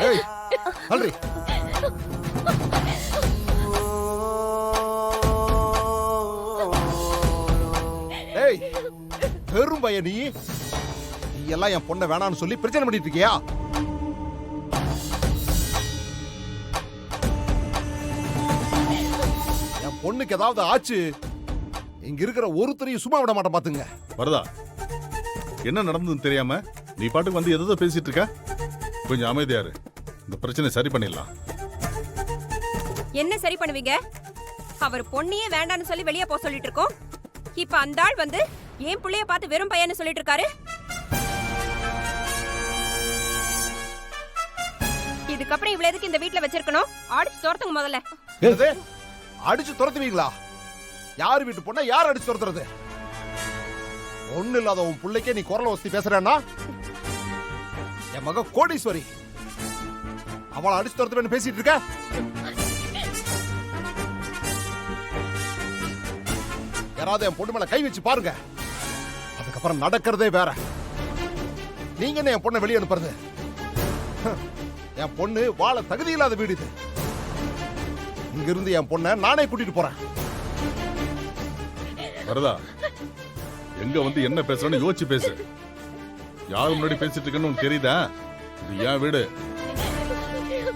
ஏய் அல்ரி ஏய் பெரும் பைய நீ எல்லாம் என் பொண்ணை வேணான்னு சொல்லி பிரச்சனை பண்ணிட்டு இருக்கியா? என் பொண்ணுக்கு ஏதாவது ஆச்சு இங்க இருக்கிற ஒருத்தரையும் சும்மா விட மாட்டேன் பாத்துங்க. வரதா, என்ன நடந்ததுன்னு தெரியாம நீ பாட்டுக்கு வந்து எதோ பேசிட்டு இருக்க. கொஞ்சம் அமைதியாரு, இந்த பிரச்சனை சரி பண்ணிடலாம். என்ன சரி பண்ணுவீங்க? அவர் பொண்ணையே வேண்டான்னு சொல்லி வெளியே போக சொல்லிட்டு இருக்கோம். இப்ப அந்த ஆள் வந்து என் புள்ளைய பார்த்து வெறும் பையன்னு சொல்லிட்டு இருக்காரு. இதுக்கப்புறம் இவ்வளவு எதுக்கு இந்த வீட்ல வச்சிருக்கணும்? அடிச்சு துரத்துங்க முதல்ல. என்னது? அடிச்சு துரத்துவீங்களா? யார் வீட்டு பொண்ணை யார் அடிச்சு துரத்துறது? ஒண்ணு இல்லாத உன் பிள்ளைக்கே நீ குரல வசதி பேசுறேன்னா என் மக கோடீஸ்வரி, அவளை அடிச்சு துரத்துவேன்னு பேசிட்டு இருக்க. யாராவது என் பொண்ணு மேல கை வச்சு பாருங்க, அதுக்கப்புறம் நடக்கிறதே வேற. நீங்க என்ன என் பொண்ணை வெளியே அனுப்புறது? என் பொண்ணு வாழ தகுதி இல்லாத வீடு இது. இங்க இருந்து என் பொண்ணை நானே கூட்டிட்டு போறேன். வரதா, எங்க வந்து என்ன பேசுறன்னு யோசிச்சு பேசு. யாரு முன்னாடி பேசிட்டு இருக்கன்னு உனக்கு தெரியுதா? இது ஏன் வீடு,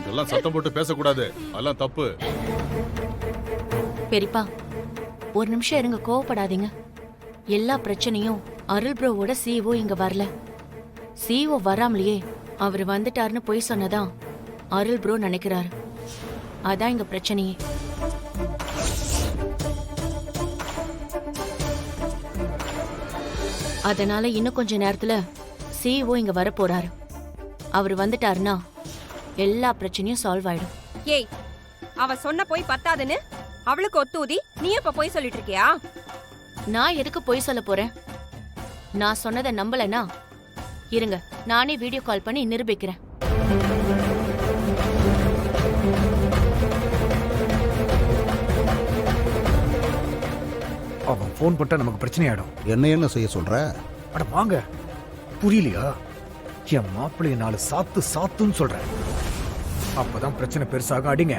இதெல்லாம் சத்தம் போட்டு பேசக்கூடாது, அதெல்லாம் தப்பு. பெரியப்பா ஒரு நிமிஷம் இருங்க, கோவப்படாதீங்க. எல்லா பிரச்சனையும் அருள் ப்ரோவோட சிஓ இங்க வரல. சிஓ வராமலேயே அவர் வந்துட்டாருன்னு போய் சொன்னதான் அருள் ப்ரோ நினைக்கிறாரு. அதான் இங்க பிரச்சனையே. அதனால இன்னும் கொஞ்ச நேரத்துல சிஓ இங்க வர போறாரு. அவர் வந்துட்டாருன்னா எல்லா பிரச்சனையும் சால்வ் ஆயிடும். ஏய், அவ சொன்ன போய் பத்தாதுன்னு அவளுக்கு ஒத்தூதி நீ இப்ப போய் சொல்லிட்டு இருக்கியா? நான் எதுக்கு பொய் சொல்ல போறேன்? நான் சொன்னதை நம்பலனா இருங்க, நானே வீடியோ கால் பண்ணி நிரூபிக்கிறேன். அவன் போன் போட்டா நமக்கு பிரச்சனை ஆயிடும். என்ன செய்ய சொல்ற? அட வாங்க, புரியலையா? என் மாப்பிள்ளைய 4 சாத்துன்னு சொல்றேன். அப்பதான் பிரச்சனை பெருசாக. அடிங்க.